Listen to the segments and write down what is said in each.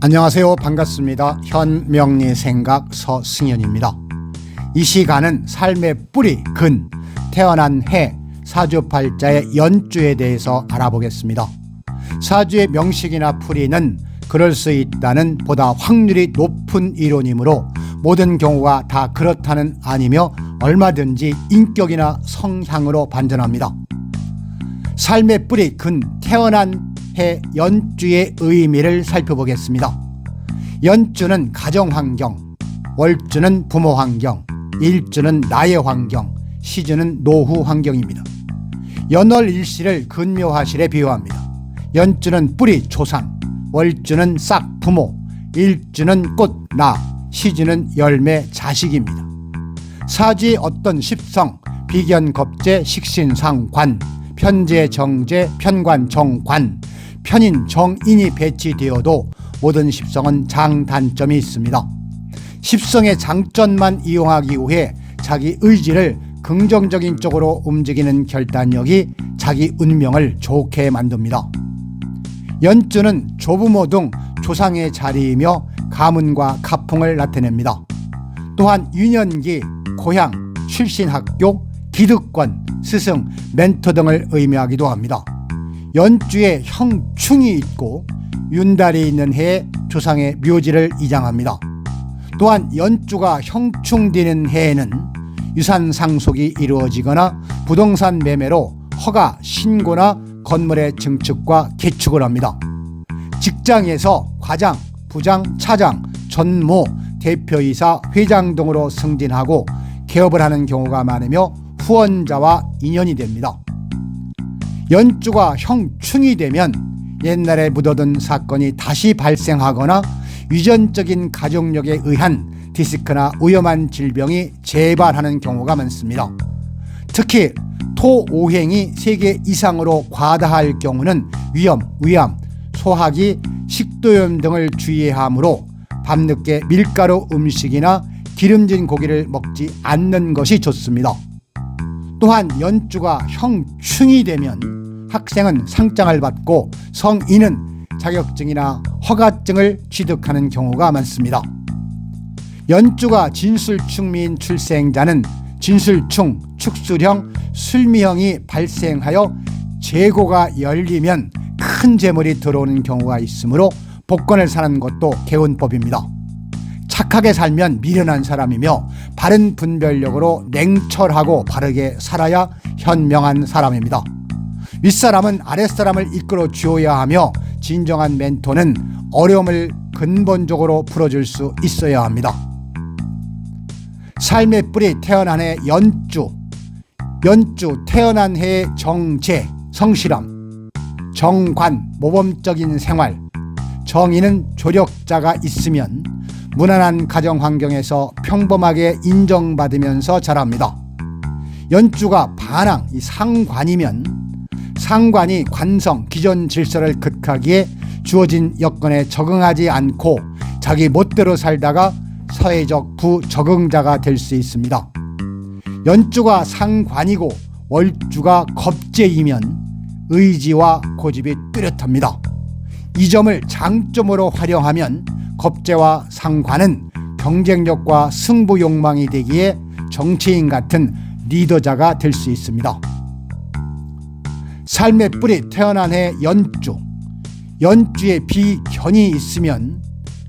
안녕하세요. 반갑습니다. 현명리생각 서승현입니다. 이 시간은 삶의 뿌리, 근, 태어난 해, 사주팔자의 연주에 대해서 알아보겠습니다. 사주의 명식이나 풀이는 그럴 수 있다는 보다 확률이 높은 이론이므로 모든 경우가 다 그렇다는 아니며 얼마든지 인격이나 성향으로 반전합니다. 삶의 뿌리, 근, 태어난 해 연주의 의미를 살펴보겠습니다. 연주는 가정환경, 월주는 부모환경, 일주는 나의 환경, 시주는 노후 환경입니다. 연월일시를 근묘화실에 비유합니다. 연주는 뿌리, 조상, 월주는 싹, 부모, 일주는 꽃, 나, 시주는 열매, 자식입니다. 사주의 어떤 십성, 비견, 겁재, 식신, 관, 편재, 정재, 편관, 정관, 편인, 정인이 배치되어도 모든 십성은 장단점이 있습니다. 십성의 장점만 이용하기 위해 자기 의지를 긍정적인 쪽으로 움직이는 결단력이 자기 운명을 좋게 만듭니다. 연주는 조부모 등 조상의 자리이며 가문과 가풍을 나타냅니다. 또한 유년기, 고향, 출신 학교, 기득권, 스승, 멘토 등을 의미하기도 합니다. 연주에 형충이 있고 윤달이 있는 해에 조상의 묘지를 이장합니다. 또한 연주가 형충되는 해에는 유산 상속이 이루어지거나 부동산 매매로 허가, 신고나 건물의 증축과 개축을 합니다. 직장에서 과장, 부장, 차장, 전무, 대표이사, 회장 등으로 승진하고 개업을 하는 경우가 많으며 후원자와 인연이 됩니다. 연주가 형충이 되면 옛날에 묻어둔 사건이 다시 발생하거나 유전적인 가족력에 의한 디스크나 위험한 질병이 재발하는 경우가 많습니다. 특히 토오행이 3개 이상으로 과다할 경우는 위염, 위암, 소화기, 식도염 등을 주의해야 하므로 밤늦게 밀가루 음식이나 기름진 고기를 먹지 않는 것이 좋습니다. 또한 연주가 형충이 되면 학생은 상장을 받고 성인은 자격증이나 허가증을 취득하는 경우가 많습니다. 연주가 진술충미인 출생자는 진술충, 축술형, 술미형이 발생하여 재고가 열리면 큰 재물이 들어오는 경우가 있으므로 복권을 사는 것도 개운법입니다. 착하게 살면 미련한 사람이며 바른 분별력으로 냉철하고 바르게 살아야 현명한 사람입니다. 윗사람은 아랫사람을 이끌어 주어야 하며 진정한 멘토는 어려움을 근본적으로 풀어줄 수 있어야 합니다. 삶의 뿌리 태어난 해 연주, 연주 태어난 해의 정재, 성실함, 정관, 모범적인 생활, 정의는 조력자가 있으면 무난한 가정 환경에서 평범하게 인정받으면서 자랍니다. 연주가 반항, 상관이면 상관이 관성, 기존 질서를 극하기에 주어진 여건에 적응하지 않고 자기 멋대로 살다가 사회적 부적응자가 될 수 있습니다. 연주가 상관이고 월주가 겁재이면 의지와 고집이 뚜렷합니다. 이 점을 장점으로 활용하면 겁재와 상관은 경쟁력과 승부 욕망이 되기에 정치인 같은 리더자가 될 수 있습니다. 삶의 뿌리 태어난 해 연주, 연주에 비견이 있으면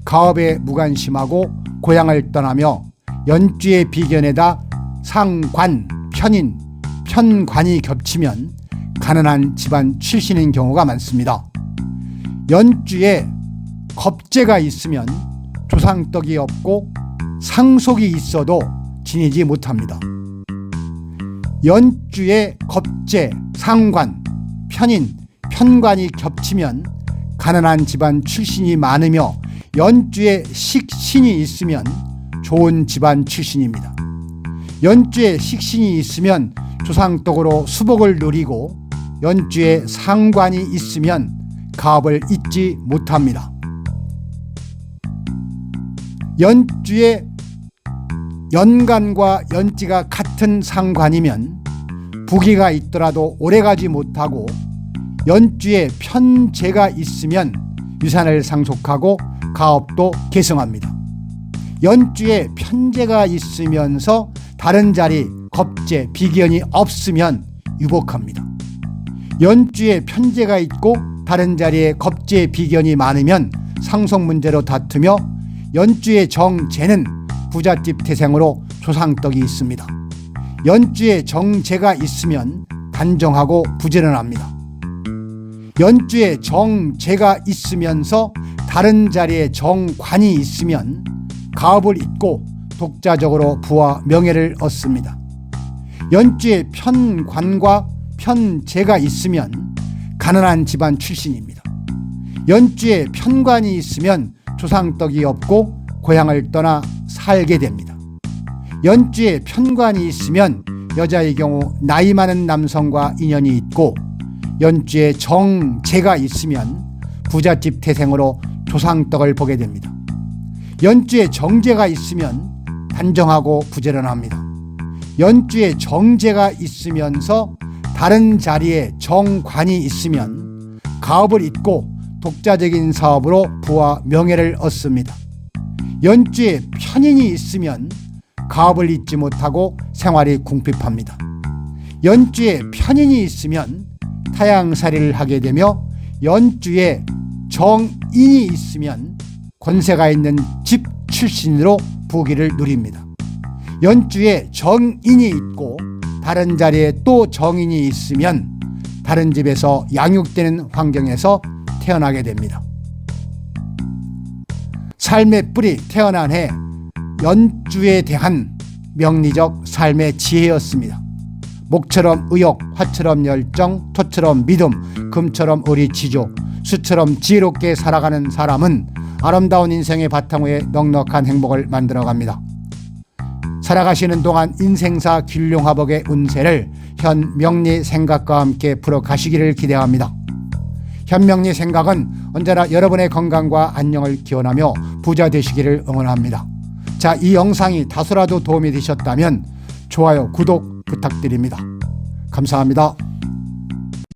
가업에 무관심하고 고향을 떠나며 연주의 비견에다 상관, 편인, 편관이 겹치면 가난한 집안 출신인 경우가 많습니다. 연주에 겁재가 있으면 조상떡이 없고 상속이 있어도 지니지 못합니다. 연주에 겁재, 상관, 편인, 편관이 겹치면 가난한 집안 출신이 많으며 연주에 식신이 있으면 좋은 집안 출신입니다. 연주에 식신이 있으면 조상떡으로 수복을 누리고 연주에 상관이 있으면 가업을 잊지 못합니다. 연주에 연간과 연지가 같은 상관이면 부기가 있더라도 오래가지 못하고 연주에 편재가 있으면 유산을 상속하고 가업도 계승합니다. 연주에 편재가 있으면서 다른 자리 겁재, 비견이 없으면 유복합니다. 연주에 편재가 있고 다른 자리에 겁재, 비견이 많으면 상속 문제로 다투며 연주의 정재는 부잣집 태생으로 조상떡이 있습니다. 연주에 정재가 있으면 단정하고 부지런합니다. 연주에 정재가 있으면서 다른 자리에 정관이 있으면 가업을 잇고 독자적으로 부와 명예를 얻습니다. 연주에 편관과 편재가 있으면 가난한 집안 출신입니다. 연주에 편관이 있으면 조상떡이 없고 고향을 떠나 살게 됩니다. 연주에 편관이 있으면 여자의 경우 나이 많은 남성과 인연이 있고 연주에 정재가 있으면 부잣집 태생으로 조상떡을 보게 됩니다. 연주에 정재가 있으면 단정하고 부지런합니다. 연주에 정재가 있으면서 다른 자리에 정관이 있으면 가업을 잇고 독자적인 사업으로 부와 명예를 얻습니다. 연주에 편인이 있으면 가업을 잇지 못하고 생활이 궁핍합니다. 연주에 편인이 있으면 타양살이를 하게 되며 연주에 정인이 있으면 권세가 있는 집 출신으로 부귀를 누립니다. 연주에 정인이 있고 다른 자리에 또 정인이 있으면 다른 집에서 양육되는 환경에서 태어나게 됩니다. 삶의 뿌리 태어난 해 연주에 대한 명리적 삶의 지혜였습니다. 목처럼 의욕, 화처럼 열정, 토처럼 믿음, 금처럼 의리치조, 수처럼 지혜롭게 살아가는 사람은 아름다운 인생의 바탕 위에 넉넉한 행복을 만들어갑니다. 살아가시는 동안 인생사 길룡화복의 운세를 현명리 생각과 함께 풀어가시기를 기대합니다. 현명리 생각은 언제나 여러분의 건강과 안녕을 기원하며 부자 되시기를 응원합니다. 자, 이 영상이 다소라도 도움이 되셨다면 좋아요, 구독 부탁드립니다. 감사합니다.